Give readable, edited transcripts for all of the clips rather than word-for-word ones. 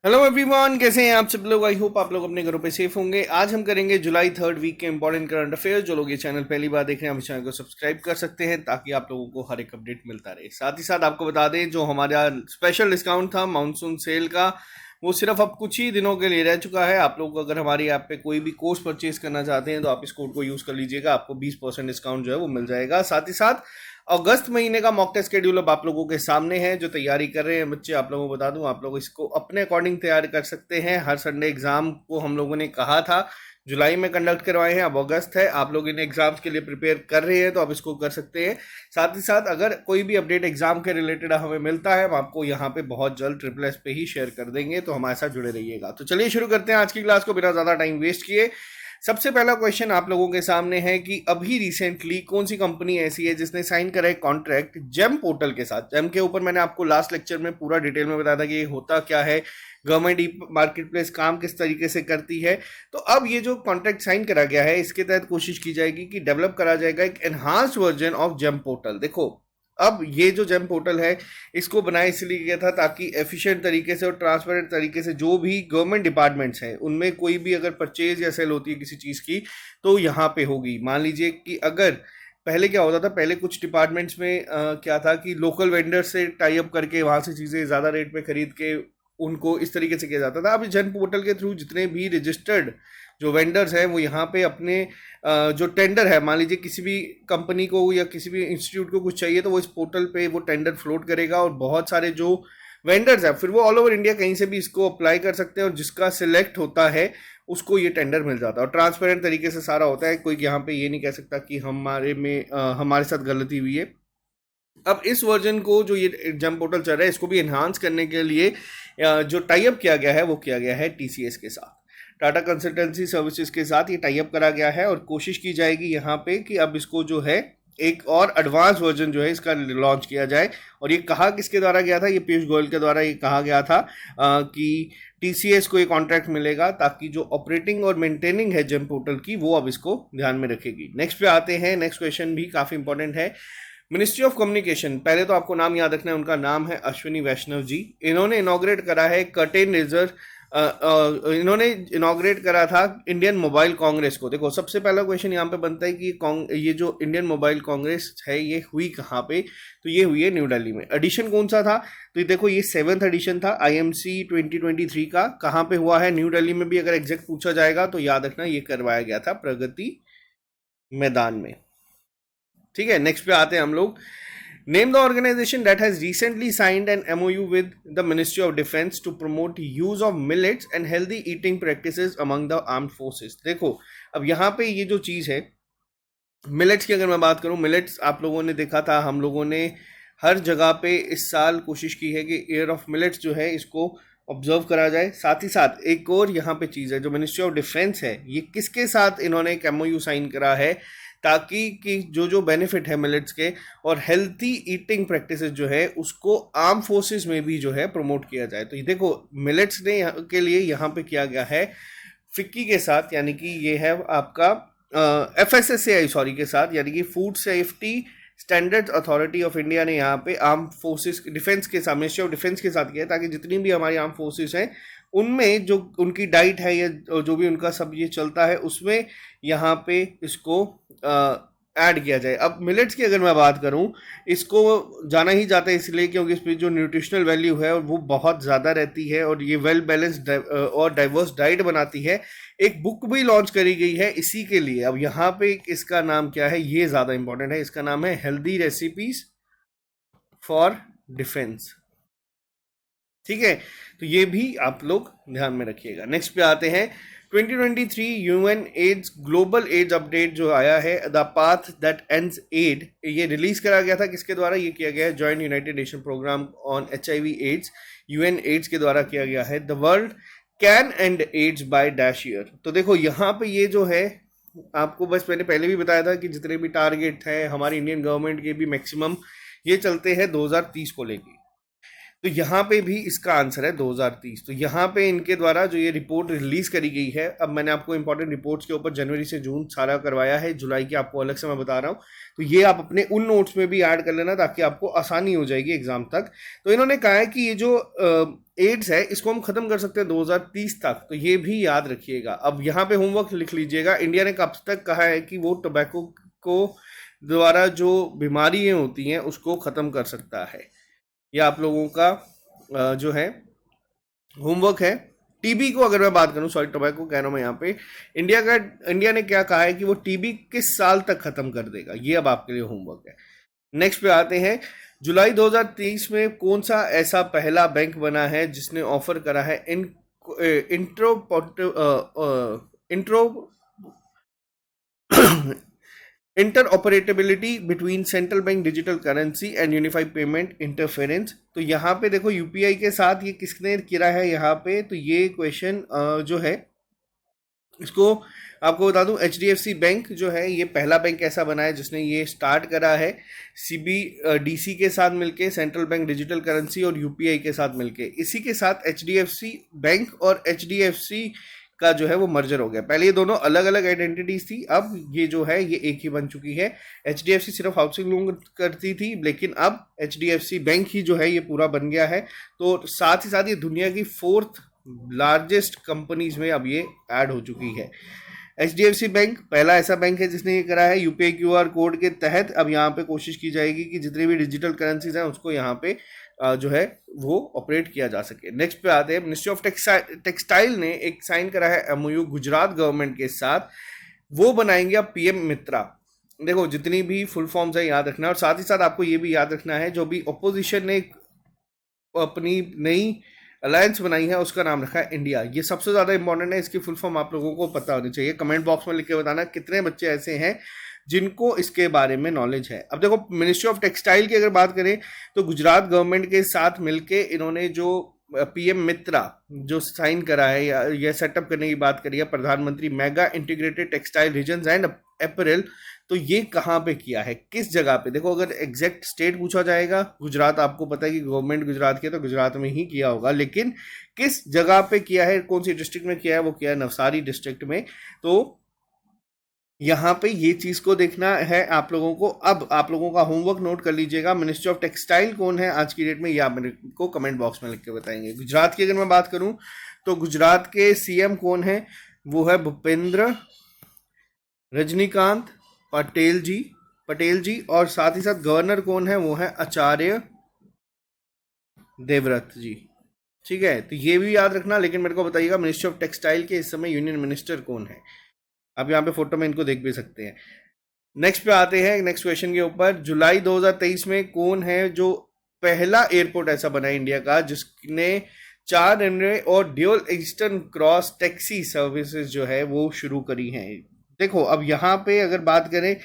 Hello everyone, कैसे हैं आप सब लोग। आई होप आप लोग अपने घरों पे सेफ होंगे। आज हम करेंगे जुलाई 3 वीक के इंपॉर्टेंट करंट अफेयर्स। जो लोग ये चैनल पहली बार देख रहे हैं, हम इस चैनल को सब्सक्राइब कर सकते हैं ताकि आप लोगों को हर एक अपडेट मिलता रहे। साथ ही साथ आपको बता दें, जो हमारा स्पेशल डिस्काउंट था मानसून सेल का, वो सिर्फ अब कुछ ही दिनों के लिए रह चुका है। आप लोग अगर हमारी ऐप पे कोई भी कोर्स परचेज करना चाहते हैं तो आप इस कोड को यूज़ कर लीजिएगा, आपको 20% डिस्काउंट जो है वो मिल जाएगा। साथ ही साथ अगस्त महीने का मॉक टेस्ट शेड्यूल अब आप लोगों के सामने है। जो तैयारी कर रहे हैं बच्चे, आप लोगों को बता दूं, आप लोग इसको अपने अकॉर्डिंग तैयार कर सकते हैं। हर संडे एग्जाम को हम लोगों ने कहा था जुलाई में कंडक्ट करवाए हैं, अब अगस्त है। आप लोग इन एग्जाम्स के लिए प्रिपेयर कर रहे हैं तो आप इसको कर सकते हैं। साथ ही साथ अगर कोई भी अपडेट एग्जाम के रिलेटेड हमें मिलता है, हम आपको यहाँ पे बहुत जल्द ट्रिपल एस पे ही शेयर कर देंगे, तो हमारे साथ जुड़े रहिएगा। तो चलिए शुरू करते हैं आज की क्लास को बिना ज्यादा टाइम वेस्ट किए। सबसे पहला क्वेश्चन आप लोगों के सामने है कि अभी रिसेंटली कौन सी कंपनी ऐसी है जिसने साइन करा है कॉन्ट्रैक्ट जेम पोर्टल के साथ। जेम के ऊपर मैंने आपको लास्ट लेक्चर में पूरा डिटेल में बताया था कि ये होता क्या है, गवर्नमेंट ई मार्केट प्लेस काम किस तरीके से करती है। तो अब ये जो कॉन्ट्रैक्ट साइन करा गया है, इसके तहत कोशिश की जाएगी कि डेवलप करा जाएगा एक enhanced version of GeM portal. देखो, अब ये जो जेम पोर्टल है, इसको बनाया इसलिए गया था ताकि एफिशिएंट तरीके से और ट्रांसपेरेंट तरीके से जो भी गवर्नमेंट डिपार्टमेंट्स हैं उनमें कोई भी अगर परचेज या सेल होती है किसी चीज़ की, तो यहाँ पे होगी। मान लीजिए कि अगर पहले क्या होता था, पहले कुछ डिपार्टमेंट्स में क्या था कि लोकल वेंडर से टाई अप करके वहाँ से चीज़ें ज़्यादा रेट पे खरीद के उनको इस तरीके से किया जाता था। अब इस जेम पोर्टल के थ्रू जितने भी रजिस्टर्ड जो वेंडर्स हैं वो यहाँ पे अपने जो टेंडर है, मान लीजिए किसी भी कंपनी को या किसी भी इंस्टीट्यूट को कुछ चाहिए तो वो इस पोर्टल पे वो टेंडर फ्लोट करेगा और बहुत सारे जो वेंडर्स हैं फिर वो ऑल ओवर इंडिया कहीं से भी इसको अप्लाई कर सकते हैं और जिसका सिलेक्ट होता है उसको ये टेंडर मिल जाता है और ट्रांसपेरेंट तरीके से सारा होता है। कोई यहाँ पे ये नहीं कह सकता कि हमारे साथ गलती हुई है। अब इस वर्जन को जो ये जम पोर्टल चल रहा है, इसको भी एनहांस करने के लिए जो टाई अप किया गया है वो किया गया है टीसीएस के साथ, टाटा कंसल्टेंसी सर्विसेज के साथ ये टाई अप करा गया है। और कोशिश की जाएगी यहाँ पे कि अब इसको जो है एक और एडवांस वर्जन जो है इसका लॉन्च किया जाए। और ये कहा किसके द्वारा गया था, ये पीयूष गोयल के द्वारा ये कहा गया था कि टीसीएस को ये कॉन्ट्रैक्ट मिलेगा ताकि जो ऑपरेटिंग और मेंटेनिंग है जेम पोर्टल की वो अब इसको ध्यान में रखेगी। नेक्स्ट पे आते हैं। नेक्स्ट क्वेश्चन भी काफ़ी इंपॉर्टेंट है। मिनिस्ट्री ऑफ कम्युनिकेशन, पहले तो आपको नाम याद रखना है, उनका नाम है अश्विनी वैष्णव जी। इन्होंने इनॉग्रेट करा है कर्टेन रेजर, इन्होंने इनॉग्रेट करा था इंडियन मोबाइल कांग्रेस को। देखो, सबसे पहला क्वेश्चन यहाँ पे बनता है कि ये जो इंडियन मोबाइल कांग्रेस है ये हुई कहाँ पे, तो ये हुई है न्यू दिल्ली में। एडिशन कौन सा था, तो ये देखो ये 7th एडिशन था IMC 2023 का। कहाँ पे हुआ है, न्यू दिल्ली में भी। अगर एग्जैक्ट पूछा जाएगा तो याद रखना ये करवाया गया था प्रगति मैदान में। ठीक है, नेक्स्ट पे आते हैं हम लोग। Name the organization that has recently signed an MOU with the ministry of defence to promote use of millets and healthy eating practices among the armed forces. देखो, अब यहाँ पे ये जो चीज़ है मिलेट्स की, अगर मैं बात करूँ, मिलेट्स आप लोगों ने देखा था, हम लोगों ने हर जगह पे इस साल कोशिश की है कि ईयर ऑफ मिलेट्स जो है इसको ऑब्जर्व करा जाए। साथ ही साथ एक और यहाँ पे चीज़ है, जो मिनिस्ट्री ऑफ डिफेंस है ये किसके साथ इन्होंने एक MOU साइन करा है ताकि कि जो बेनिफिट है मिलेट्स के और हेल्थी ईटिंग प्रैक्टिसेस जो है उसको आर्म फोर्सेस में भी जो है प्रमोट किया जाए। तो ये देखो, मिलेट्स ने के लिए यहाँ पे किया गया है फिक्की के साथ, यानी कि ये है आपका FSSAI सॉरी के साथ, यानी कि food safety standards authority of India ने यहाँ पे आर्म फोर्सेस डिफेंस के साथ, मिनिस्ट्री ऑफ डिफेंस के साथ किया है ताकि जितनी भी हमारी आर्म फोर्सेस हैं उनमें जो उनकी डाइट है या जो भी उनका सब ये चलता है उसमें यहाँ पे इसको ऐड किया जाए। अब मिलेट्स की अगर मैं बात करूँ, इसको जाना ही जाता है इसलिए क्योंकि इस पर जो न्यूट्रिशनल वैल्यू है वो बहुत ज़्यादा रहती है और ये वेल बैलेंस्ड और डाइवर्स डाइट बनाती है। एक बुक भी लॉन्च करी गई है इसी के लिए। अब यहाँ पे इसका नाम क्या है, ये ज़्यादा इंपॉर्टेंट है, इसका नाम है हेल्दी रेसिपीज फॉर डिफेंस। ठीक है, तो ये भी आप लोग ध्यान में रखिएगा। नेक्स्ट पे आते हैं। 2023 UN AIDS global AIDS update जो आया है, the path that ends AIDS, ये रिलीज करा गया था किसके द्वारा, ये किया गया है joint United Nation programme on HIV AIDS, UN AIDS के द्वारा किया गया है। The world can end AIDS by dash year. तो देखो यहाँ पे ये जो है, आपको बस मैंने पहले भी बताया था कि जितने भी टारगेट हैं हमारी इंडियन गवर्नमेंट के भी मैक्सिमम ये चलते हैं 2030 को लेके। तो यहाँ पे भी इसका आंसर है 2030। तो यहाँ पे इनके द्वारा जो ये रिपोर्ट रिलीज करी गई है, अब मैंने आपको इंपॉर्टेंट रिपोर्ट्स के ऊपर जनवरी से जून सारा करवाया है, जुलाई की आपको अलग से मैं बता रहा हूँ, तो ये आप अपने उन नोट्स में भी ऐड कर लेना ताकि आपको आसानी हो जाएगी एग्जाम तक। तो इन्होंने कहा है कि ये जो एड्स है इसको हम खत्म कर सकते हैं 2030 तक, तो ये भी याद रखिएगा। अब यहाँ पे होमवर्क लिख लीजिएगा, इंडिया ने कब तक कहा है कि वो टोबैको को द्वारा जो बीमारियां होती हैं उसको खत्म कर सकता है। ये आप लोगों का जो है होमवर्क है। टीबी को अगर मैं बात करूं, सॉरी टोबैको कह रहा हूं मैं यहाँ पे, इंडिया ने क्या कहा है कि वो टीबी किस साल तक खत्म कर देगा, ये अब आपके लिए होमवर्क है। नेक्स्ट पे आते हैं, जुलाई 2023 में कौन सा ऐसा पहला बैंक बना है जिसने ऑफर करा है intro interoperability between central bank digital currency and unified payment interference. तो यहाँ पे देखो यूपीआई के साथ ये किसने किया है यहाँ पे, तो ये क्वेश्चन जो है इसको आपको बता दूं, एचडीएफसी बैंक जो है ये पहला बैंक ऐसा बना है जिसने ये स्टार्ट करा है सीबीडीसी के साथ मिलके, सेंट्रल बैंक डिजिटल करेंसी और यूपीआई के साथ मिलके। इसी के साथ एचडीएफसी बैंक और एचडीएफसी का जो है वो मर्जर हो गया। पहले ये दोनों अलग अलग आइडेंटिटीज थी, अब ये जो है ये एक ही बन चुकी है। एचडीएफसी सिर्फ हाउसिंग लोन करती थी, लेकिन अब एचडीएफसी बैंक ही जो है ये पूरा बन गया है। तो साथ ही साथ ये दुनिया की 4th लार्जेस्ट कंपनीज में अब ये ऐड हो चुकी है। एचडीएफसी बैंक पहला ऐसा बैंक है जिसने ये करा है। यूपीआई क्यूआर कोड के तहत अब यहाँ पे कोशिश की जाएगी कि जितनी भी डिजिटल करेंसीज हैं उसको यहाँ पे जो है वो ऑपरेट किया जा सके। नेक्स्ट पे आते हैं, मिनिस्ट्री ऑफ टेक्सटाइल ने एक साइन करा है एमओयू गुजरात गवर्नमेंट के साथ, वो बनाएंगे अब पीएम मित्रा। देखो जितनी भी फुल फॉर्म्स है याद रखना, और साथ ही साथ आपको ये भी याद रखना है जो भी अपोजिशन ने अपनी नई अलायंस बनाई है उसका नाम रखा है इंडिया। ये सबसे ज़्यादा इंपॉर्टेंट है, इसकी फुल फॉर्म आप लोगों को पता होनी चाहिए। कमेंट बॉक्स में लिख के बताना कितने बच्चे ऐसे हैं जिनको इसके बारे में नॉलेज है। अब देखो मिनिस्ट्री ऑफ टेक्सटाइल की अगर बात करें तो गुजरात गवर्नमेंट के साथ मिलके इन्होंने जो पीएम मित्रा जो साइन करा है या यह सेटअप करने की बात करी है, प्रधानमंत्री mega integrated textile regions and apparel, तो ये कहाँ पे किया है, किस जगह पे? देखो अगर एग्जैक्ट स्टेट पूछा जाएगा, गुजरात आपको पता है कि गवर्नमेंट गुजरात की है तो गुजरात में ही किया होगा, लेकिन किस जगह पे किया है, कौन सी डिस्ट्रिक्ट में किया है, वो किया है नवसारी डिस्ट्रिक्ट में। तो यहाँ पे ये चीज को देखना है आप लोगों को। अब आप लोगों का होमवर्क नोट कर लीजिएगा, मिनिस्ट्री ऑफ टेक्सटाइल कौन है आज की डेट में, ये आप मेरे को कमेंट बॉक्स में लिख के बताएंगे। गुजरात की अगर मैं बात करूं तो गुजरात के सीएम कौन है, वो है भूपेंद्र रजनीकांत पटेल जी, और साथ ही साथ गवर्नर कौन है, वो है आचार्य देवव्रत जी। ठीक है, तो ये भी याद रखना, लेकिन मेरे को बताइएगा मिनिस्ट्री ऑफ टेक्सटाइल के इस समय यूनियन मिनिस्टर कौन है। आप यहाँ पे फोटो में इनको देख भी सकते हैं। नेक्स्ट पे आते हैं, नेक्स्ट क्वेश्चन के ऊपर, जुलाई 2023 में कौन है जो पहला एयरपोर्ट ऐसा बना है इंडिया का जिसने 4 रनवे और dual eastern cross taxi services जो है वो शुरू करी हैं। देखो अब यहाँ पे अगर बात करें,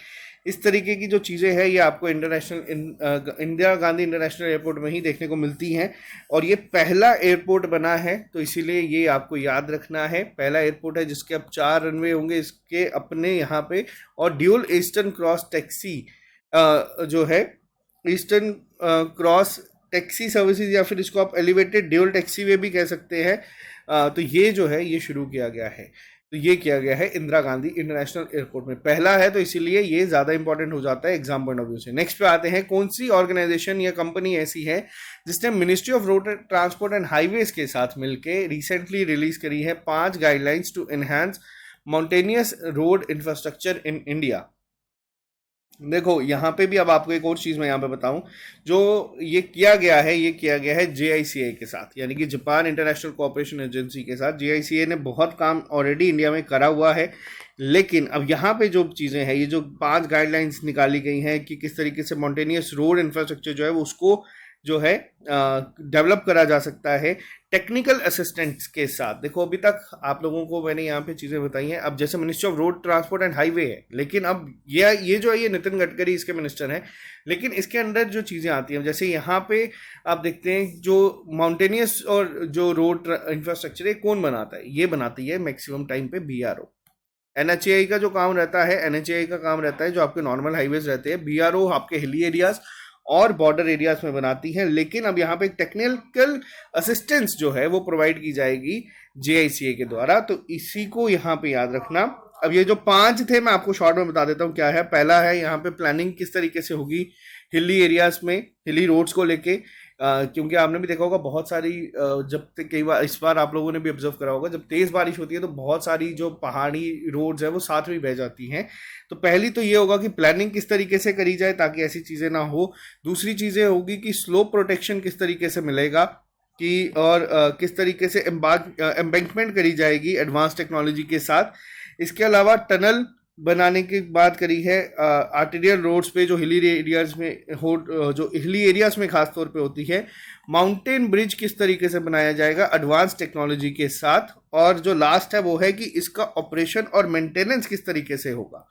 इस तरीके की जो चीज़ें हैं ये आपको इंदिरा गांधी इंटरनेशनल एयरपोर्ट में ही देखने को मिलती हैं, और ये पहला एयरपोर्ट बना है, तो इसीलिए ये आपको याद रखना है। पहला एयरपोर्ट है जिसके अब 4 रनवे होंगे इसके अपने यहाँ पे, और ड्यूल ईस्टर्न क्रॉस टैक्सी जो है ईस्टर्न क्रॉस टैक्सी सर्विसेज, या फिर इसको आप एलिवेटेड ड्यूल टैक्सी वे भी कह सकते हैं। तो ये जो है ये शुरू किया गया है, तो ये किया गया है इंदिरा गांधी इंटरनेशनल एयरपोर्ट में, पहला है, तो इसीलिए ये ज़्यादा इंपॉर्टेंट हो जाता है एग्जाम पॉइंट ऑफ व्यू से। नेक्स्ट पे आते हैं, कौन सी ऑर्गेनाइजेशन या कंपनी ऐसी है जिसने ministry of road transport and highways के साथ मिलकर रिसेंटली रिलीज करी है 5 guidelines to enhance mountainous road infrastructure in India. देखो यहाँ पे भी अब आपको एक और चीज़ मैं यहाँ पे बताऊँ, जो ये किया गया है JICA के साथ, यानी कि जापान इंटरनेशनल कोऑपरेशन एजेंसी के साथ। JICA ने बहुत काम ऑलरेडी इंडिया में करा हुआ है, लेकिन अब यहाँ पे जो चीज़ें हैं, ये जो 5 गाइडलाइंस निकाली गई हैं कि किस तरीके से माउंटेनियस रोड इंफ्रास्ट्रक्चर जो है वो उसको जो है डेवलप करा जा सकता है टेक्निकल असिस्टेंट्स के साथ। देखो अभी तक आप लोगों को मैंने यहाँ पे चीज़ें बताई हैं, अब जैसे ministry of road transport and highway है, लेकिन अब ये जो है ये नितिन गडकरी इसके मिनिस्टर हैं, लेकिन इसके अंदर जो चीज़ें आती हैं, जैसे यहाँ पे आप देखते हैं जो माउंटेनियस और जो रोड इंफ्रास्ट्रक्चर है कौन बनाता है, ये बनाती है मैक्सिमम टाइम पे BRO। NHAI का जो काम रहता है, NHAI का काम रहता है जो आपके नॉर्मल हाईवेज रहते हैं, BRO आपके हिली एरियाज और बॉर्डर एरियाज में बनाती हैं, लेकिन अब यहाँ पे टेक्निकल असिस्टेंस जो है वो प्रोवाइड की जाएगी JICA के द्वारा, तो इसी को यहाँ पे याद रखना। अब ये जो 5 थे मैं आपको शॉर्ट में बता देता हूँ क्या है। पहला है यहाँ पे प्लानिंग किस तरीके से होगी हिली एरियाज में, हिली रोड्स को लेके, क्योंकि आपने भी देखा होगा बहुत सारी जब कई बार इस बार आप लोगों ने भी ऑब्जर्व करा होगा, जब तेज बारिश होती है तो बहुत सारी जो पहाड़ी रोड्स है वो साथ में बह जाती हैं। तो पहली तो ये होगा कि प्लानिंग किस तरीके से करी जाए ताकि ऐसी चीज़ें ना हो। दूसरी चीज़ें होगी कि स्लोप प्रोटेक्शन किस तरीके से मिलेगा कि, और किस तरीके से एम्बैंकमेंट करी जाएगी एडवांस टेक्नोलॉजी के साथ। इसके अलावा टनल बनाने की बात करी है आर्टेरियल रोड्स पे जो हिली एरियाज में जो हिली एरियाज में खास तौर पे होती है। माउंटेन ब्रिज किस तरीके से बनाया जाएगा एडवांस टेक्नोलॉजी के साथ। और जो लास्ट है वो है कि इसका ऑपरेशन और मेंटेनेंस किस तरीके से होगा।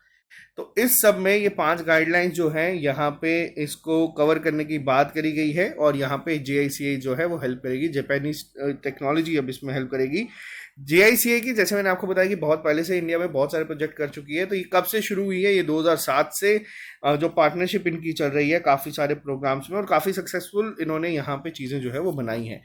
तो इस सब में ये 5 गाइडलाइंस जो हैं यहाँ पे इसको कवर करने की बात करी गई है, और यहाँ पे JICA जो है वो हेल्प करेगी, जापानीज टेक्नोलॉजी अब इसमें हेल्प करेगी। JICA की जैसे मैंने आपको बताया कि बहुत पहले से इंडिया में बहुत सारे प्रोजेक्ट कर चुकी है। तो ये कब से शुरू हुई है? ये 2007 से जो पार्टनरशिप इनकी चल रही है काफ़ी सारे प्रोग्राम्स में, और काफ़ी सक्सेसफुल इन्होंने यहाँ पे चीज़ें जो है वो बनाई हैं।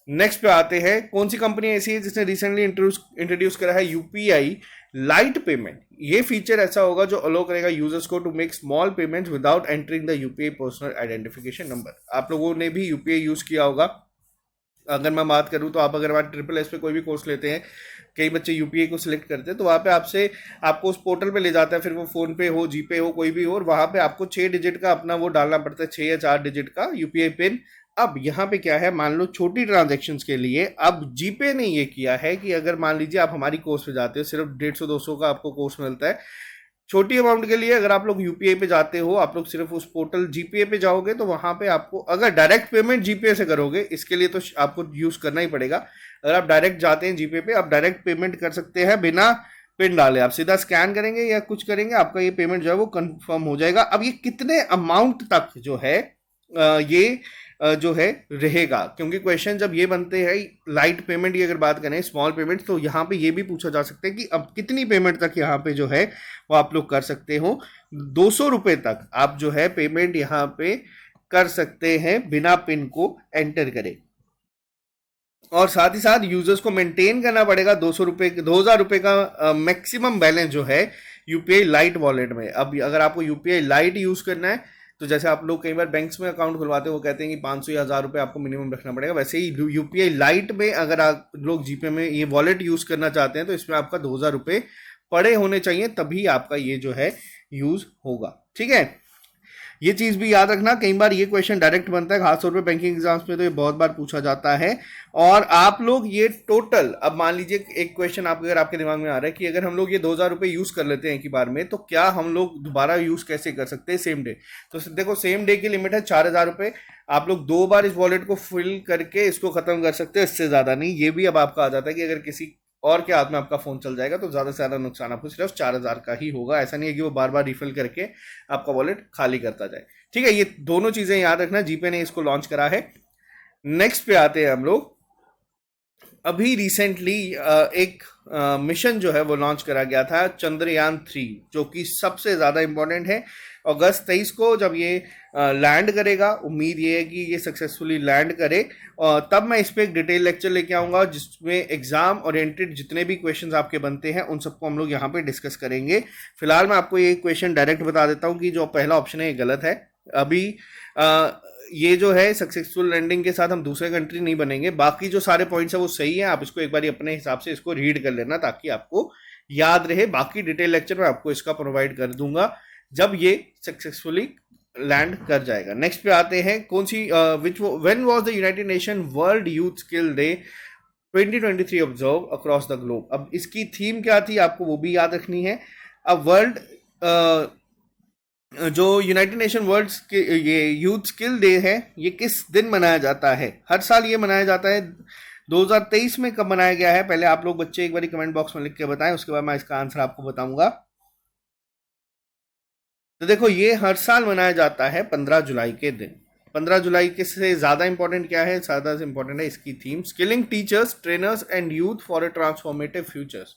नेक्स्ट पे आते हैं, कौन सी कंपनी ऐसी है जिसने रिसेंटली इंट्रोड्यूस करा है UPI लाइट पेमेंट। ये फीचर ऐसा होगा जो अलो करेगा यूजर्स को to make small payments without entering the UPI personal identification number. आप लोगों ने भी UPI यूज किया होगा। अगर मैं बात करूं तो आप अगर हमारे SSS पे कोई भी कोर्स लेते हैं, कई बच्चे UPI को सिलेक्ट करते हैं, तो वहाँ पे आपको उस पोर्टल पे ले जाता है, फिर वो फोन पे हो, जीपे हो, कोई भी हो, और वहाँ पे आपको 6 डिजिट का अपना वो डालना पड़ता है, 6 या 4 डिजिट का UPI पिन। अब यहाँ पे क्या है, मान लो छोटी ट्रांजैक्शंस के लिए अब जीपे ने ये किया है कि अगर मान लीजिए आप हमारी कोर्स पे जाते हो, सिर्फ 150-200 का आपको कोर्स मिलता है, छोटी अमाउंट के लिए अगर आप लोग UPI पे जाते हो, आप लोग सिर्फ उस पोर्टल GPay पे जाओगे, तो वहां पे आपको अगर डायरेक्ट पेमेंट GPay से करोगे, इसके लिए तो आपको यूज करना ही पड़ेगा। अगर आप डायरेक्ट जाते हैं GPay पे, आप डायरेक्ट पेमेंट कर सकते हैं बिना पिन डाले। आप सीधा स्कैन करेंगे या कुछ करेंगे, आपका ये पेमेंट जो है वो कंफर्म हो जाएगा। अब ये कितने अमाउंट तक जो है ये जो है रहेगा, क्योंकि क्वेश्चन जब ये बनते हैं लाइट पेमेंट की अगर बात करें, स्मॉल पेमेंट, तो यहाँ पे ये भी पूछा जा सकता है कि अब कितनी पेमेंट तक यहाँ पे जो है वो आप लोग कर सकते हो। 200 रुपये तक आप जो है पेमेंट यहाँ पे कर सकते हैं बिना पिन को एंटर करे, और साथ ही साथ यूजर्स को मेंटेन करना पड़ेगा 2000 रुपये का मैक्सिमम बैलेंस जो है UPI लाइट वॉलेट में। अब अगर आपको UPI लाइट यूज करना है, तो जैसे आप लोग कई बार बैंक्स में अकाउंट खुलवाते हैं, वो कहते हैं कि 500 या 1000 रुपये आपको मिनिमम रखना पड़ेगा, वैसे ही UPI लाइट में अगर आप लोग जीपे में ये वॉलेट यूज करना चाहते हैं, तो इसमें आपका 2000 रुपये पड़े होने चाहिए, तभी आपका ये जो है यूज होगा। ठीक है, ये चीज भी याद रखना, कई बार ये क्वेश्चन डायरेक्ट बनता है, खासतौर पे बैंकिंग एग्जाम्स में तो ये बहुत बार पूछा जाता है। और आप लोग ये टोटल, अब मान लीजिए एक क्वेश्चन अगर आपके दिमाग में आ रहा है कि अगर हम लोग ये 2000 रुपये यूज कर लेते हैं एक ही बार में, तो क्या हम लोग दोबारा यूज कैसे कर सकते हैं सेम डे। तो देखो, सेम डे की लिमिट है 4000 रुपये। आप लोग 2 बार इस वॉलेट को फिल करके इसको खत्म कर सकते हो, इससे ज्यादा नहीं। ये भी अब आपका आ जाता है कि अगर किसी और के हाथ में आपका फोन चल जाएगा तो ज्यादा से ज्यादा नुकसान आपको सिर्फ 4000 का ही होगा। ऐसा नहीं है कि वो बार बार रिफिल करके आपका वॉलेट खाली करता जाए। ठीक है, ये दोनों चीजें याद रखना, जीपे ने इसको लॉन्च करा है। नेक्स्ट पे आते हैं हम लोग, अभी रिसेंटली एक मिशन जो है वो लॉन्च करा गया था, चंद्रयान 3, जो कि सबसे ज़्यादा इम्पोर्टेंट है। अगस्त 23 को जब ये लैंड करेगा, उम्मीद ये है कि ये सक्सेसफुली लैंड करे, तब मैं इस पर एक डिटेल लेक्चर लेके आऊँगा जिसमें एग्जाम ओरिएंटेड जितने भी क्वेश्चंस आपके बनते हैं उन सबको हम लोग यहाँ पे डिस्कस करेंगे। फिलहाल मैं आपको ये क्वेश्चन डायरेक्ट बता देता हूँ कि जो पहला ऑप्शन है ये गलत है। अभी ये जो है सक्सेसफुल लैंडिंग के साथ हम दूसरे कंट्री नहीं बनेंगे, बाकी जो सारे पॉइंट्स है वो सही है। आप इसको एक बार अपने हिसाब से इसको रीड कर लेना ताकि आपको याद रहे। बाकी डिटेल लेक्चर मैं आपको इसका प्रोवाइड कर दूंगा जब ये सक्सेसफुली लैंड कर जाएगा। नेक्स्ट पे आते हैं, कौन see when was the United nation world youth skill day 2023 observe across the globe. अब इसकी थीम क्या थी आपको वो भी याद रखनी है। अब वर्ल्ड जो यूनाइटेड नेशन वर्ल्ड ये यूथ स्किल डे है, ये किस दिन मनाया जाता है? हर साल ये मनाया जाता है। 2023 में कब मनाया गया है, पहले आप लोग बच्चे एक बार कमेंट बॉक्स में लिख के बताएं, उसके बाद मैं इसका आंसर आपको बताऊंगा। तो देखो, ये हर साल मनाया जाता है 15 जुलाई के दिन। 15 जुलाई के से ज़्यादा इंपॉर्टेंट क्या है? ज़्यादा से इंपॉर्टेंट है इसकी theme, skilling teachers, trainers and youth for a transformative futures.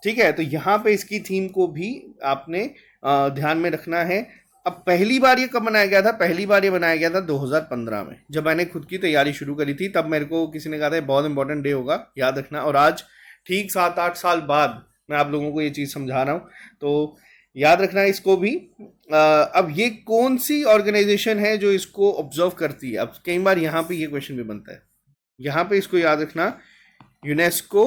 ठीक है, तो यहाँ पे इसकी थीम को भी आपने ध्यान में रखना है। अब पहली बार ये कब बनाया गया था? पहली बार ये बनाया गया था 2015 में, जब मैंने खुद की तैयारी शुरू करी थी। तब मेरे को किसी ने कहा था बहुत इंपॉर्टेंट डे होगा, याद रखना। और आज ठीक 7-8 साल बाद मैं आप लोगों को ये चीज़ समझा रहा हूँ, तो याद रखना इसको भी। अब ये कौन सी ऑर्गेनाइजेशन है जो इसको ऑब्जर्व करती है? अब कई बार यहाँ पे ये क्वेश्चन भी बनता है, यहाँ पे इसको याद रखना, यूनेस्को,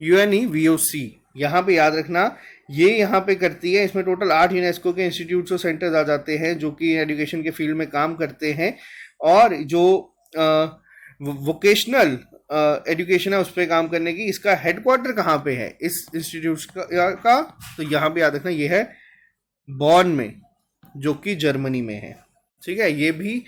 UNEVOC, यहाँ पे याद रखना, ये यहाँ पे करती है। इसमें टोटल 8 यूनेस्को के इंस्टीट्यूट्स और सेंटर्स आ जाते हैं जो कि एजुकेशन के फील्ड में काम करते हैं, और जो वोकेशनल एजुकेशन है उस पर काम करने की। इसका हेडक्वार्टर कहाँ पे है इस इंस्टीट्यूट का? तो यहाँ पे याद रखना, ये है बॉन में, जो कि जर्मनी में है। ठीक है, ये भी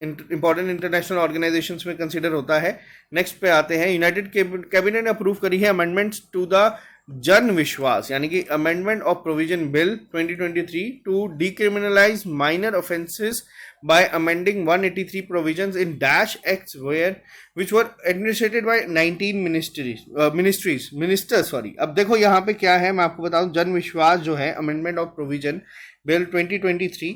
इंपॉर्टेंट इंटरनेशनल ऑर्गेनाइजेशंस में कंसिडर होता है। नेक्स्ट पे आते हैं, यूनाइटेड कैबिनेट ने अप्रूव करी है अमेंडमेंट्स टू द जन विश्वास, यानी कि amendment of provision bill 2023 to decriminalize minor offences by amending 183 provisions in dash acts which were administered by 19 ministers. अब देखो यहाँ पे क्या है, मैं आपको बता दूं, जन विश्वास जो है अमेंडमेंट ऑफ प्रोविजन बिल 2023,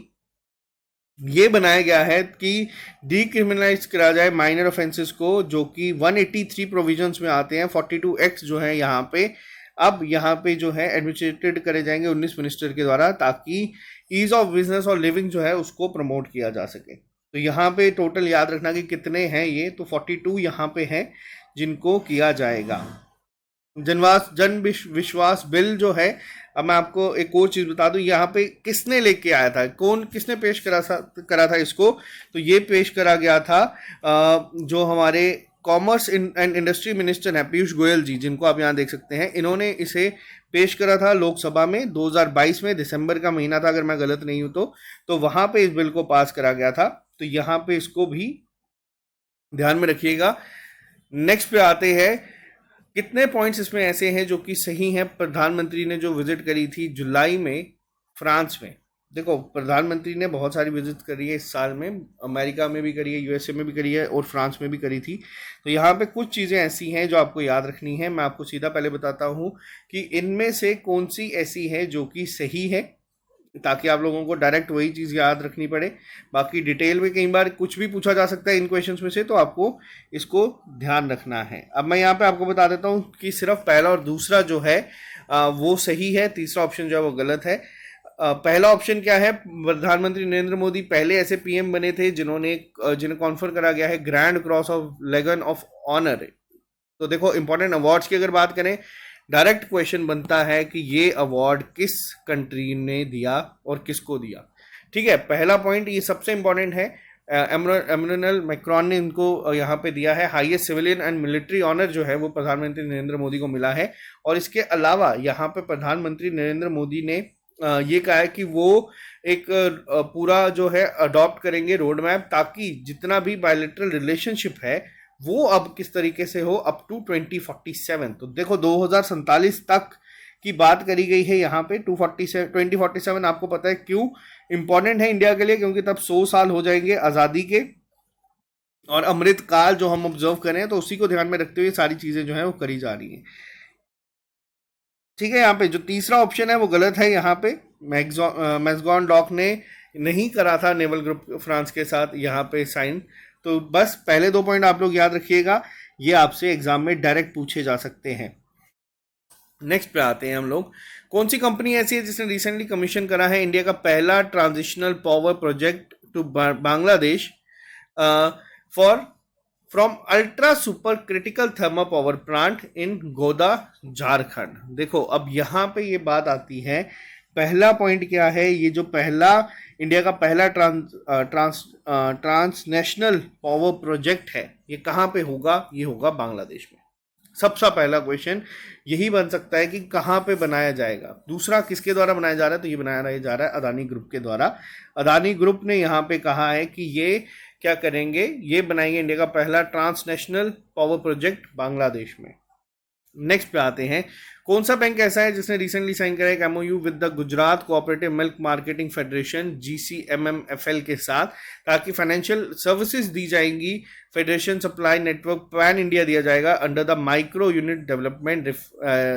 ये बनाया गया है कि डिक्रिमिनलाइज करा जाए माइनर ऑफेंसेस को, जो कि 183 प्रोविजंस में आते हैं। 42 एक्ट्स जो है यहाँ पे, अब यहाँ पे जो है एडमिनिस्ट्रेटेड करे जाएंगे 19 मिनिस्टर के द्वारा, ताकि ईज ऑफ बिजनेस और लिविंग जो है उसको प्रमोट किया जा सके। तो यहाँ पे टोटल याद रखना कि कितने हैं ये, तो 42 यहाँ पे हैं जिनको किया जाएगा। जन विश्वास बिल जो है, अब मैं आपको एक और चीज़ बता दूं, यहाँ पे किसने लेके आया था, किसने पेश करा था इसको? तो ये पेश करा गया था जो हमारे कॉमर्स एंड इंडस्ट्री मिनिस्टर हैं पीयूष गोयल जी, जिनको आप यहाँ देख सकते हैं। इन्होंने इसे पेश करा था लोकसभा में 2022 में, दिसंबर का महीना था अगर मैं गलत नहीं हूँ तो वहाँ पे इस बिल को पास करा गया था। तो यहाँ पे इसको भी ध्यान में रखिएगा। नेक्स्ट पे आते हैं, कितने पॉइंट्स इसमें ऐसे हैं जो कि सही हैं। प्रधानमंत्री ने जो विजिट करी थी जुलाई में फ्रांस में, देखो प्रधानमंत्री ने बहुत सारी विजिट करी है इस साल में, अमेरिका में भी करी है, यूएसए में भी करी है और फ्रांस में भी करी थी। तो यहाँ पे कुछ चीज़ें ऐसी हैं जो आपको याद रखनी है। मैं आपको सीधा पहले बताता हूँ कि इनमें से कौन सी ऐसी है जो कि सही है, ताकि आप लोगों को डायरेक्ट वही चीज़ याद रखनी पड़े। बाकी डिटेल में कई बार कुछ भी पूछा जा सकता है इन क्वेश्चंस में से, तो आपको इसको ध्यान रखना है। अब मैं यहाँ पे आपको बता देता हूँ कि सिर्फ पहला और दूसरा जो है वो सही है, तीसरा ऑप्शन जो है वो गलत है। पहला ऑप्शन क्या है, प्रधानमंत्री नरेंद्र मोदी पहले ऐसे पीएम बने थे जिन्हें कॉन्फर करा गया है grand cross of legion of honour. तो देखो इंपॉर्टेंट अवार्ड्स की अगर बात करें, डायरेक्ट क्वेश्चन बनता है कि ये अवार्ड किस कंट्री ने दिया और किसको दिया। ठीक है, पहला पॉइंट ये सबसे इंपॉर्टेंट है, एमैनुअल मैक्रोन ने इनको यहाँ पे दिया है। Highest civilian and military honour जो है वो प्रधानमंत्री नरेंद्र मोदी को मिला है। और इसके अलावा यहाँ पे प्रधानमंत्री नरेंद्र मोदी ने ये कहा है कि वो एक पूरा जो है अडॉप्ट करेंगे रोड मैप, ताकि जितना भी बायलैटरल रिलेशनशिप है वो अब किस तरीके से हो, अप टू 2047। तो देखो 2047 तक की बात करी गई है यहाँ पे। 2047 आपको पता है क्यों इंपॉर्टेंट है इंडिया के लिए, क्योंकि तब 100 साल हो जाएंगे आज़ादी के, और अमृत काल जो हम ऑब्जर्व करें, तो उसी को ध्यान में रखते हुए सारी चीज़ें जो है वो करी जा रही हैं। ठीक है, यहाँ पे जो तीसरा ऑप्शन है वो गलत है। यहाँ पे मैक्सगॉन डॉक ने नहीं करा था नेवल ग्रुप फ्रांस के साथ यहाँ पे साइन। तो बस पहले 2 पॉइंट आप लोग याद रखिएगा, ये आपसे एग्जाम में डायरेक्ट पूछे जा सकते हैं। नेक्स्ट पे आते हैं हम लोग, कौन सी कंपनी ऐसी है जिसने रिसेंटली कमीशन करा है इंडिया का पहला transitional power project to Bangladesh from ultra super critical thermal power plant in Godda Jharkhand. देखो अब यहाँ पे ये बात आती है, पहला पॉइंट क्या है, ये जो पहला इंडिया का पहला ट्रांसनेशनल पावर प्रोजेक्ट है, ये कहाँ पे होगा? ये होगा बांग्लादेश में। सबसे पहला क्वेश्चन यही बन सकता है कि कहाँ पे बनाया जाएगा। दूसरा किसके द्वारा बनाया जा रहा है? तो ये बनाया जा रहा है अदानी ग्रुप के द्वारा। अदानी ग्रुप ने यहाँ पे कहा है कि ये क्या करेंगे, ये बनाएंगे इंडिया का पहला ट्रांसनेशनल पावर प्रोजेक्ट बांग्लादेश में। नेक्स्ट पे आते हैं, कौन सा बैंक ऐसा है जिसने रिसेंटली साइन करा एक MOU with the Gujarat cooperative milk marketing federation GCMMFL के साथ, ताकि फाइनेंशियल सर्विसेज दी जाएंगी, federation supply network pan India दिया जाएगा under the micro unit development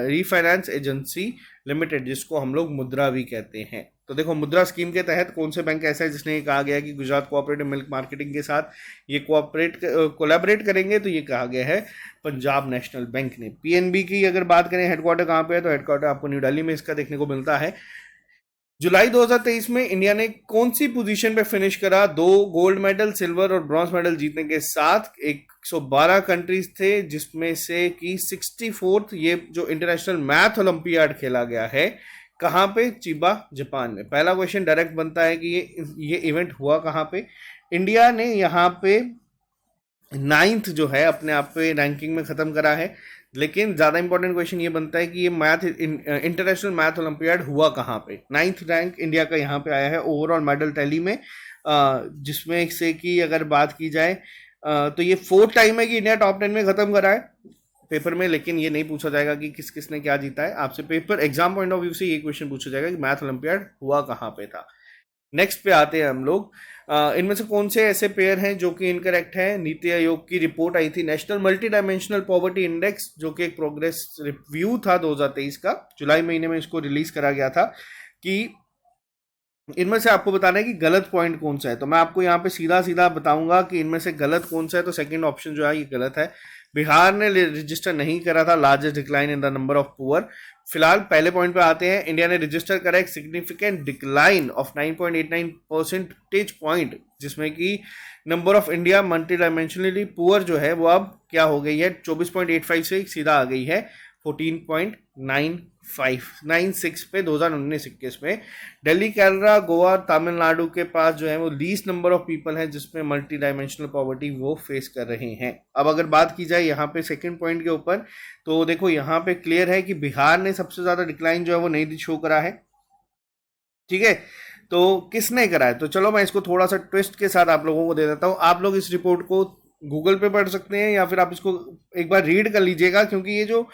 refinance agency limited, जिसको हम लोग मुद्रा भी कहते हैं। तो देखो, मुद्रा स्कीम के तहत कौन से बैंक ऐसा है जिसने ये कहा गया है कि गुजरात कोऑपरेटिव मिल्क मार्केटिंग के साथ ये कोलैबोरेट करेंगे, तो ये कहा गया है पंजाब नेशनल बैंक ने। पीएनबी की अगर बात करें हेडक्वार्टर कहाँ पे है, तो हेडक्वार्टर आपको न्यू दिल्ली में इसका देखने को मिलता है। जुलाई 2023 में इंडिया ने कौन सी पोजीशन पे फिनिश करा? 2 गोल्ड मेडल, सिल्वर और ब्रॉन्ज मेडल जीतने के साथ 112 कंट्रीज थे, जिसमें से कि 64th ये जो इंटरनेशनल मैथ ओलंपियाड खेला गया है, कहाँ पे? चिबा, जापान में। पहला क्वेश्चन डायरेक्ट बनता है कि ये इवेंट हुआ कहाँ पे? इंडिया ने यहाँ पे 9th जो है अपने आप पे रैंकिंग में ख़त्म करा है, लेकिन ज़्यादा इंपॉर्टेंट क्वेश्चन ये बनता है कि ये इंटरनेशनल मैथ ओलंपियाड हुआ कहाँ पे? 9th रैंक इंडिया का यहाँ पे आया है ओवरऑल मेडल टैली में, जिसमें से कि अगर बात की जाए तो ये 4th टाइम है कि इंडिया टॉप 10 में ख़त्म करा है पेपर में, लेकिन ये नहीं पूछा जाएगा कि किस किसने क्या जीता है। आपसे paper exam point of view से ये क्वेश्चन पूछा जाएगा कि मैथ ओलंपियाड हुआ कहाँ पे था। नेक्स्ट पे आते हैं हम लोग, इनमें से कौन से ऐसे पेयर हैं जो कि इनकरेक्ट है? नीति आयोग की रिपोर्ट आई थी national multi dimensional poverty index, जो कि एक प्रोग्रेस रिव्यू था 2023 का, जुलाई महीने में इसको रिलीज करा गया था, कि इनमें से आपको बताना है कि गलत पॉइंट कौन सा है। तो मैं आपको यहाँ पे सीधा सीधा बताऊंगा कि इनमें से गलत कौन सा है। तो सेकंड ऑप्शन जो है ये गलत है, बिहार ने रजिस्टर नहीं करा था largest decline in the number of poor. फिलहाल पहले पॉइंट पे आते हैं, इंडिया ने रजिस्टर करा एक significant decline of 9.89 percentage point, जिसमें कि number of India multi dimensionally poor जो है वो अब क्या हो गई है? 24.85 से सीधा आ गई है 14.96 पे 2019-21 में। दिल्ली, केरला, गोवा, तमिलनाडु के पास जो है वो लीस्ट नंबर ऑफ पीपल है जिसमें मल्टी डायमेंशनल पॉवर्टी वो फेस कर रहे हैं। अब अगर बात की जाए यहाँ पे सेकंड पॉइंट के ऊपर, तो देखो यहाँ पे क्लियर है कि बिहार ने सबसे ज़्यादा डिक्लाइन जो है वो नहीं शो करा है। ठीक है, तो किसने करा है? तो चलो मैं इसको थोड़ा सा ट्विस्ट के साथ आप लोगों को दे देता हूँ। आप लोग इस रिपोर्ट को गूगल पे पढ़ सकते हैं या फिर आप इसको एक बार रीड कर लीजिएगा, क्योंकि ये जो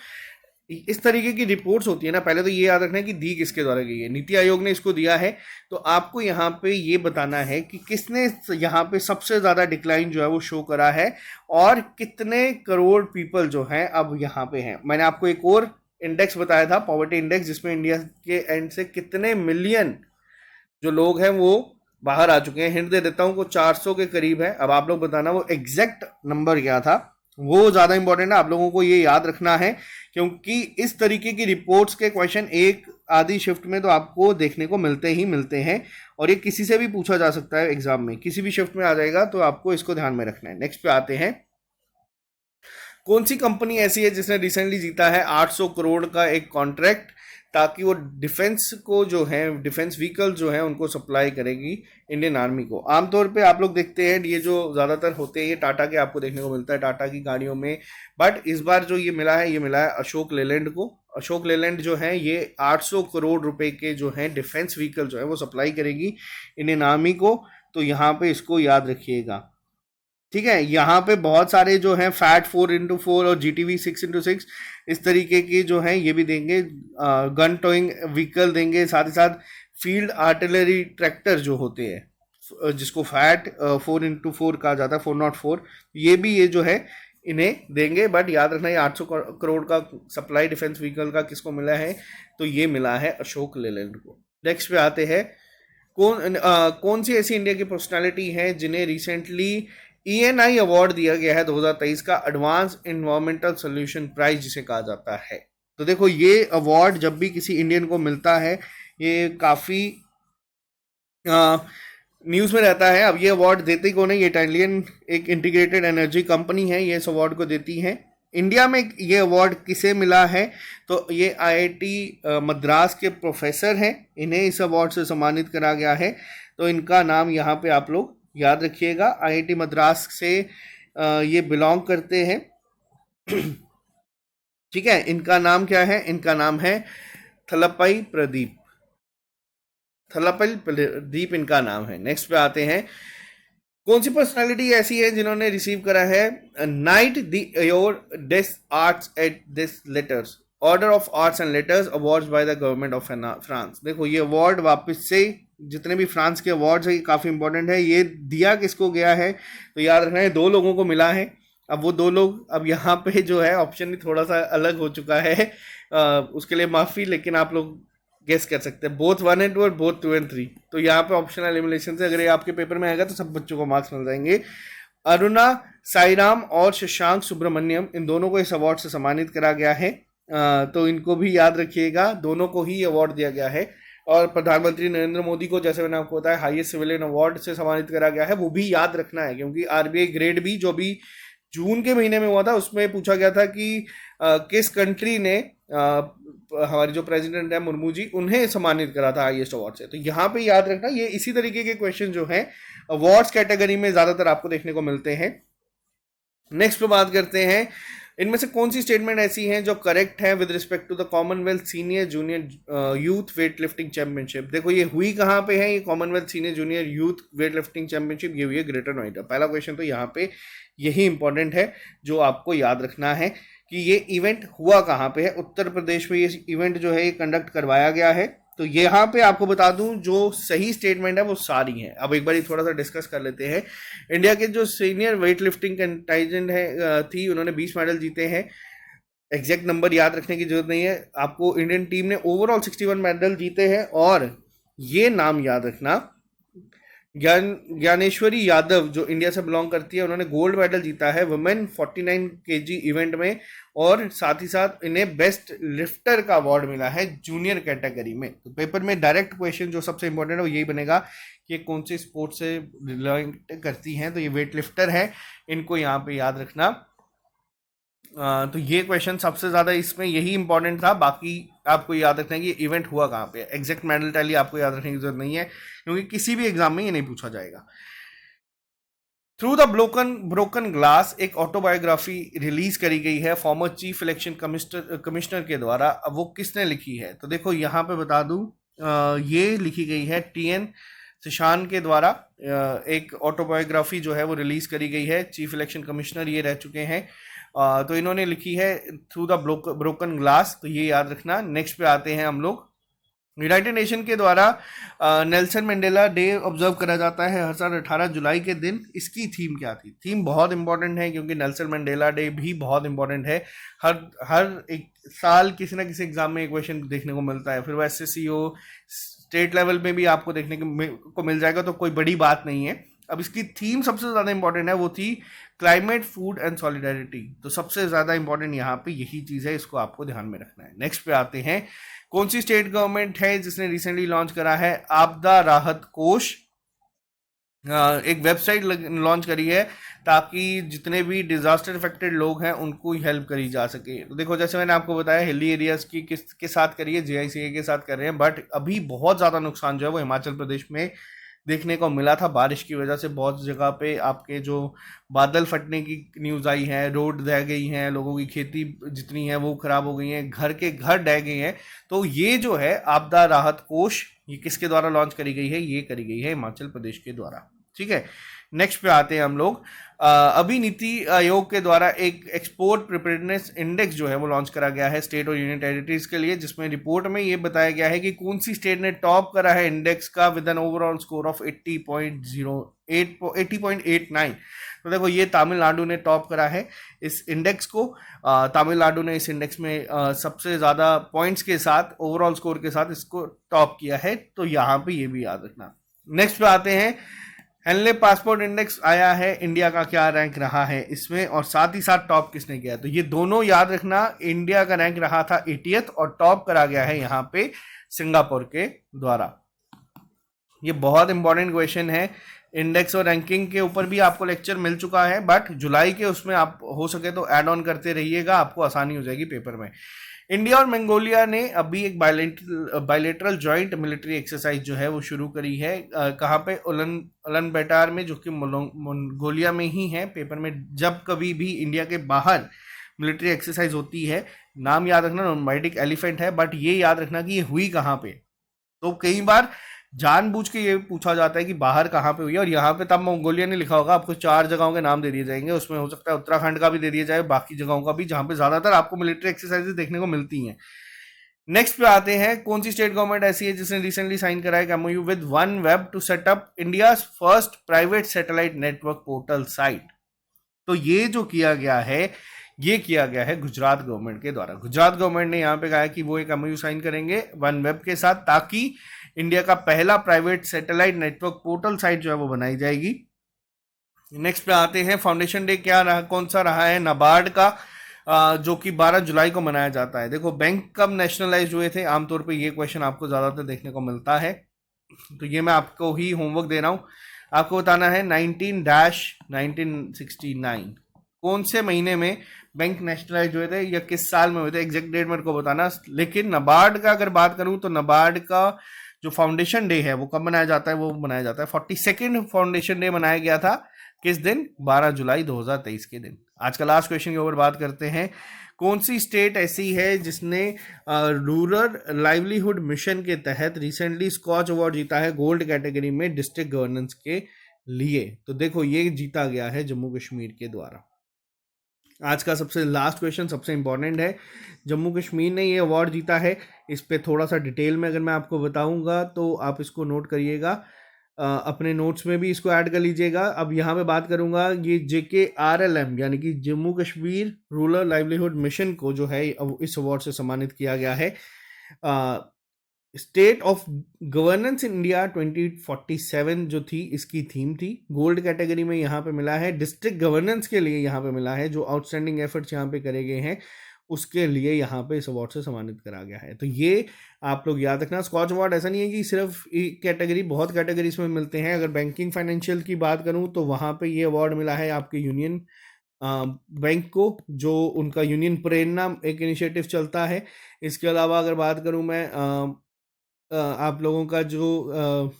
इस तरीके की रिपोर्ट्स होती है ना, पहले तो ये याद रखना है कि दी किसके द्वारा गई है। नीति आयोग ने इसको दिया है, तो आपको यहाँ पे ये बताना है कि किसने यहाँ पे सबसे ज़्यादा डिक्लाइन जो है वो शो करा है और कितने करोड़ पीपल जो हैं अब यहाँ पे हैं। मैंने आपको एक और इंडेक्स बताया था, पॉवर्टी इंडेक्स, जिसमें इंडिया के एंड से कितने मिलियन जो लोग हैं वो बाहर आ चुके हैं। हिंट दे देता हूँ, वो 400 के करीब है। अब आप लोग बताना वो एग्जैक्ट नंबर क्या था, वो ज़्यादा इंपॉर्टेंट है, आप लोगों को ये याद रखना है, क्योंकि इस तरीके की रिपोर्ट्स के क्वेश्चन एक आधी शिफ्ट में तो आपको देखने को मिलते ही मिलते हैं, और ये किसी से भी पूछा जा सकता है एग्जाम में, किसी भी शिफ्ट में आ जाएगा, तो आपको इसको ध्यान में रखना है। नेक्स्ट पे आते हैं, कौन सी कंपनी ऐसी है जिसने रिसेंटली जीता है 800 करोड़ का एक कॉन्ट्रैक्ट, ताकि वो डिफेंस को जो है, डिफेंस व्हीकल जो है उनको सप्लाई करेगी इंडियन आर्मी को। आमतौर पे आप लोग देखते हैं ये जो ज़्यादातर होते हैं ये टाटा के आपको देखने को मिलता है, टाटा की गाड़ियों में, बट इस बार जो ये मिला है, ये मिला है अशोक लेलैंड को। अशोक लेलैंड जो है ये 800 करोड़ रुपए के जो है डिफेंस व्हीकल जो है वो सप्लाई करेगी इंडियन आर्मी को, तो यहाँ पे इसको याद रखिएगा। ठीक है, यहाँ पे बहुत सारे जो हैं फैट 4x4 और GTV 6x6 इस तरीके के जो हैं ये भी देंगे, गन टोइंग व्हीकल देंगे, साथ ही साथ फील्ड आर्टिलरी ट्रैक्टर जो होते हैं जिसको फैट 4x4 कहा जाता है, 404, ये भी ये जो है इन्हें देंगे। बट याद रखना, ये 800 करोड़ का सप्लाई डिफेंस व्हीकल का किसको मिला है? तो ये मिला है अशोक लेलैंड को। नेक्स्ट पे आते हैं, कौन सी ऐसी इंडिया की पर्सनालिटी है जिन्हें रिसेंटली ENI अवार्ड दिया गया है 2023 का, एडवांस इन्वायरमेंटल सोल्यूशन प्राइज जिसे कहा जाता है। तो देखो, ये अवार्ड जब भी किसी इंडियन को मिलता है ये काफ़ी न्यूज़ में रहता है। अब ये अवार्ड देते कौन है? ये इटालियन एक इंटीग्रेटेड एनर्जी कंपनी है, ये इस अवार्ड को देती है। इंडिया में ये अवार्ड किसे मिला है? तो ये IIT मद्रास के प्रोफेसर हैं, इन्हें इस अवार्ड से सम्मानित करा गया है। तो इनका नाम यहाँ पे आप लोग याद रखिएगा, IIT मद्रास से ये बिलोंग करते हैं। ठीक है, इनका नाम क्या है? इनका नाम है थलप्पाई प्रदीप, थलप्पाई प्रदीप इनका नाम है। नेक्स्ट पे आते हैं, कौन सी पर्सनालिटी ऐसी है जिन्होंने रिसीव करा है night the your days arts at this letters order of arts and letters awards by the government of France. देखो ये अवार्ड वापस से जितने भी फ्रांस के अवार्ड्स है ये काफ़ी इंपॉर्टेंट है। ये दिया किसको गया है तो याद रखना है 2 लोगों को मिला है। अब वो 2 लोग, अब यहाँ पे जो है ऑप्शन थोड़ा सा अलग हो चुका है, उसके लिए माफ़ी, लेकिन आप लोग गेस कर सकते हैं बोथ 1 and 2 और बोथ 2 and 3। तो यहाँ पे ऑप्शनल एलिमिनेशन से अगर ये आपके पेपर में आएगा तो सब बच्चों को मार्क्स मिल जाएंगे। अरुणा साईराम और शशांक सुब्रमण्यम, इन दोनों को इस अवार्ड से सम्मानित करा गया है। तो इनको भी याद रखिएगा, दोनों को ही अवार्ड दिया गया है। और प्रधानमंत्री नरेंद्र मोदी को, जैसे मैंने आपको बताया, हाईएस्ट सिविलियन अवार्ड से सम्मानित करा गया है। वो भी याद रखना है क्योंकि आरबीआई ग्रेड बी जो भी जून के महीने में हुआ था उसमें पूछा गया था कि किस कंट्री ने हमारी जो प्रेसिडेंट है मुर्मू जी, उन्हें सम्मानित करा था हाईएस्ट अवार्ड से। तो यहाँ पे याद रखना, ये इसी तरीके के क्वेश्चन जो हैं अवार्ड्स कैटेगरी में ज्यादातर आपको देखने को मिलते हैं। नेक्स्ट पे बात करते हैं, इनमें से कौन सी स्टेटमेंट ऐसी हैं जो करेक्ट है with respect to the Commonwealth senior junior youth weight lifting championship. देखो ये हुई कहाँ पे है, ये Commonwealth senior junior youth weight lifting championship ये हुई है ग्रेटर नोएडा। पहला क्वेश्चन तो यहाँ पे यही इंपॉर्टेंट है जो आपको याद रखना है कि ये इवेंट हुआ कहाँ पे है। उत्तर प्रदेश में ये इवेंट जो है ये कंडक्ट करवाया गया है। तो यहाँ पे आपको बता दूं जो सही स्टेटमेंट है वो सारी हैं। अब एक बार थोड़ा सा डिस्कस कर लेते हैं। इंडिया के जो सीनियर वेट लिफ्टिंग कंटाइजेंट है थी, उन्होंने 20 मेडल जीते हैं। एग्जैक्ट नंबर याद रखने की जरूरत नहीं है आपको। इंडियन टीम ने ओवरऑल 61 मेडल जीते हैं। और ये नाम याद रखना, ज्ञानेश्वरी यादव जो इंडिया से बिलोंग करती है, उन्होंने गोल्ड मेडल जीता है वुमेन 49 kg इवेंट में। और साथ ही साथ इन्हें बेस्ट लिफ्टर का अवार्ड मिला है जूनियर कैटेगरी में। तो पेपर में डायरेक्ट क्वेश्चन जो सबसे इंपॉर्टेंट है वो यही बनेगा कि कौन से स्पोर्ट से रिलेट करती हैं, तो ये वेट लिफ्टर है, इनको यहाँ पे याद रखना। तो ये क्वेश्चन सबसे ज़्यादा इसमें यही इंपॉर्टेंट था। बाकी आपको याद रखना है कि इवेंट हुआ कहाँ पे। एग्जैक्ट मेडल टैली आपको याद रखने की जरूरत नहीं है क्योंकि किसी भी एग्जाम में ये नहीं पूछा जाएगा। थ्रू द ब्रोकन ग्लास एक ऑटोबायोग्राफी रिलीज करी गई है फॉर्मर चीफ इलेक्शन कमिश्नर के द्वारा। अब वो किसने लिखी है तो देखो यहाँ पे बता दूं, ये लिखी गई है TN शशान के द्वारा। एक ऑटोबायोग्राफी जो है वो रिलीज करी गई है, चीफ इलेक्शन कमिश्नर ये रह चुके हैं। तो इन्होंने लिखी है थ्रू द ब्रोकन ग्लास, तो ये याद रखना। नेक्स्ट पे आते हैं हम लोग। यूनाइटेड नेशन के द्वारा नेल्सन मंडेला डे ऑब्जर्व करा जाता है हर साल 18 जुलाई के दिन। इसकी थीम क्या थी? थीम बहुत इंपॉर्टेंट है क्योंकि नेल्सन मंडेला डे भी बहुत इंपॉर्टेंट है। हर एक साल किसी ना किसी एग्जाम में एक क्वेश्चन देखने को मिलता है, फिर वो SSC हो, स्टेट लेवल में भी आपको देखने को मिल जाएगा, तो कोई बड़ी बात नहीं है। अब इसकी थीम सबसे ज़्यादा इंपॉर्टेंट है, वो थी क्लाइमेट, फूड एंड सॉलिडारिटी। तो सबसे ज़्यादा इंपॉर्टेंट यहाँ पे यही चीज़ है, इसको आपको ध्यान में रखना है। नेक्स्ट पे आते हैं, कौन सी स्टेट गवर्नमेंट है जिसने रिसेंटली लॉन्च करा है आपदा राहत कोष। एक वेबसाइट लॉन्च करी है ताकि जितने भी डिजास्टर इफेक्टेड लोग हैं उनको हेल्प करी जा सके। तो देखो जैसे मैंने आपको बताया हिली एरियाज की किसके साथ करी है, JICA के साथ कर रहे हैं। बट अभी बहुत ज़्यादा नुकसान जो है वो हिमाचल प्रदेश में देखने को मिला था। बारिश की वजह से बहुत जगह पे आपके जो बादल फटने की न्यूज़ आई है, रोड ढह गई हैं, लोगों की खेती जितनी है वो खराब हो गई है, घर के घर ढह गए हैं। तो ये जो है आपदा राहत कोष, ये किसके द्वारा लॉन्च करी गई है? ये करी गई है हिमाचल प्रदेश के द्वारा। ठीक है, नेक्स्ट पे आते हैं हम लोग। अभी नीति आयोग के द्वारा एक एक्सपोर्ट प्रिपेयर्डनेस इंडेक्स जो है वो लॉन्च करा गया है स्टेट और यूनियन टेरिटरीज के लिए, जिसमें रिपोर्ट में ये बताया गया है कि कौन सी स्टेट ने टॉप करा है इंडेक्स का with an overall score of 80.89। तो देखो ये तमिलनाडु ने टॉप करा है इस इंडेक्स को। तमिलनाडु ने इस इंडेक्स में सबसे ज़्यादा पॉइंट्स के साथ, ओवरऑल स्कोर के साथ इसको टॉप किया है। तो यहाँ पे ये भी याद रखना। नेक्स्ट पे आते हैं, हेनले पासपोर्ट इंडेक्स आया है, इंडिया का क्या रैंक रहा है इसमें, और साथ ही साथ टॉप किसने किया? तो ये दोनों याद रखना। इंडिया का रैंक रहा था 80th और टॉप करा गया है यहाँ पे सिंगापुर के द्वारा। ये बहुत इंपॉर्टेंट क्वेश्चन है। इंडेक्स और रैंकिंग के ऊपर भी आपको लेक्चर मिल चुका है, बट जुलाई के उसमें आप हो सके तो ऐड ऑन करते रहिएगा, आपको आसानी हो जाएगी पेपर में। इंडिया और मंगोलिया ने अभी एक बायलेटरल जॉइंट मिलिट्री एक्सरसाइज जो है वो शुरू करी है। कहाँ पे? उलन बैटार में, जो कि मंगोलिया में ही है। पेपर में जब कभी भी इंडिया के बाहर मिलिट्री एक्सरसाइज होती है, नाम याद रखना, नोमैडिक एलिफेंट है, बट ये याद रखना कि ये हुई कहाँ पे। तो कई बार जानबूझ के ये पूछा जाता है कि बाहर कहाँ पे हुई है, और यहाँ पे तब मंगोलिया नहीं लिखा होगा, आपको 4 जगहों के नाम दे दिए जाएंगे, उसमें हो सकता है उत्तराखंड का भी दे दिया जाए, बाकी जगहों का भी, जहाँ पे ज्यादातर आपको मिलिट्री एक्सरसाइजेस देखने को मिलती हैं। नेक्स्ट पे आते हैं, कौन सी स्टेट गवर्नमेंट ऐसी है जिसने रिसेंटली साइन करा है MOU with one web two set up India first private satellite network portal site. तो ये जो किया गया है, ये किया गया है गुजरात गवर्नमेंट के द्वारा। गुजरात गवर्नमेंट ने यहाँ पे कहा है कि वो एक एमओयू साइन करेंगे वन वेब के साथ, ताकि इंडिया का पहला private satellite network portal site जो है वो बनाई जाएगी। नेक्स्ट पे आते हैं, फाउंडेशन डे क्या रहा, कौन सा रहा है नाबार्ड का, जो कि 12 जुलाई को मनाया जाता है। देखो, बैंक कब नेशनलाइज हुए थे, आमतौर पे ये क्वेश्चन आपको ज़्यादातर देखने को मिलता है, तो ये मैं आपको ही होमवर्क दे रहा हूँ। आपको बताना है 19-1969 कौन से महीने में बैंक नेशनलाइज हुए थे, या किस साल में हुए थे, एग्जैक्ट डेट मेरे को बताना। लेकिन नाबार्ड का अगर बात करूं तो नाबार्ड का जो फाउंडेशन डे है वो कब मनाया जाता है, वो मनाया जाता है 42nd फाउंडेशन डे मनाया गया था, किस दिन, 12 जुलाई 2023 के दिन। आज का लास्ट क्वेश्चन के ऊपर बात करते हैं, कौन सी स्टेट ऐसी है जिसने रूरल लाइवलीहुड मिशन के तहत रिसेंटली स्कॉच अवार्ड जीता है गोल्ड कैटेगरी में डिस्ट्रिक्ट गवर्नेंस के लिए। तो देखो, ये जीता गया है जम्मू कश्मीर के द्वारा। आज का सबसे लास्ट क्वेश्चन सबसे इंपॉर्टेंट है, जम्मू कश्मीर ने ये अवार्ड जीता है, इस पे थोड़ा सा डिटेल में अगर मैं आपको बताऊंगा तो आप इसको नोट करिएगा, अपने नोट्स में भी इसको ऐड कर लीजिएगा। अब यहाँ पे बात करूंगा, ये JKRLM यानी कि Jammu Kashmir rural livelihood mission को जो है इस अवार्ड से सम्मानित किया गया है। State of governance in India 2047 जो थी, इसकी थीम थी, गोल्ड कैटेगरी में यहाँ पे मिला है। डिस्ट्रिक्ट गवर्नेंस के लिए यहाँ पे मिला है, जो आउटस्टैंडिंग एफर्ट्स यहाँ पे करे गए हैं उसके लिए यहाँ पे इस अवार्ड से सम्मानित करा गया है। तो ये आप लोग याद रखना, स्कॉच अवार्ड ऐसा नहीं है कि सिर्फ एक कैटेगरी, बहुत कैटेगरीज में मिलते हैं। अगर बैंकिंग फाइनेंशियल की बात करूँ तो वहाँ पे ये अवार्ड मिला है आपके यूनियन बैंक को, जो उनका यूनियन प्रेरणा एक इनिशिएटिव चलता है। इसके अलावा अगर बात करूँ मैं आप लोगों का जो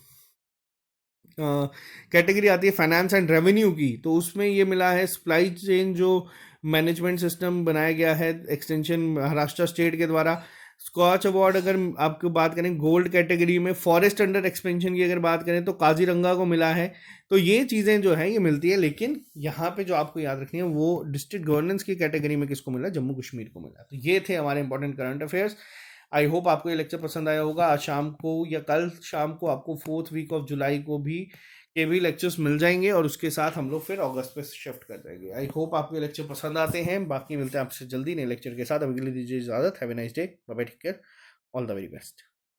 कैटेगरी आती है फाइनेंस एंड रेवेन्यू की, तो उसमें ये मिला है सप्लाई चेन जो मैनेजमेंट सिस्टम बनाया गया है एक्सटेंशन महाराष्ट्र स्टेट के द्वारा। स्कॉच अवार्ड अगर आपको बात करें गोल्ड कैटेगरी में, फॉरेस्ट अंडर एक्सपेंशन की अगर बात करें तो काजीरंगा को मिला है। तो ये चीज़ें जो है ये मिलती है, लेकिन यहाँ पे जो आपको याद रखनी है वो डिस्ट्रिक्ट गवर्नेंस की कैटेगरी में किसको मिला, जम्मू कश्मीर को मिला। तो ये थे हमारे important current affairs. I hope आपको ये लेक्चर पसंद आया होगा। आज शाम को या कल शाम को आपको 4th वीक ऑफ जुलाई को भी के भी लेक्चर्स मिल जाएंगे, और उसके साथ हम लोग फिर अगस्त पे शिफ्ट कर जाएंगे। आई होप आपको ये लेक्चर पसंद आते हैं। बाकी मिलते हैं आपसे जल्दी नए लेक्चर के साथ। अभी के लिए दीजिए इजाजत। Have a nice day, bye bye, take care, all the very best.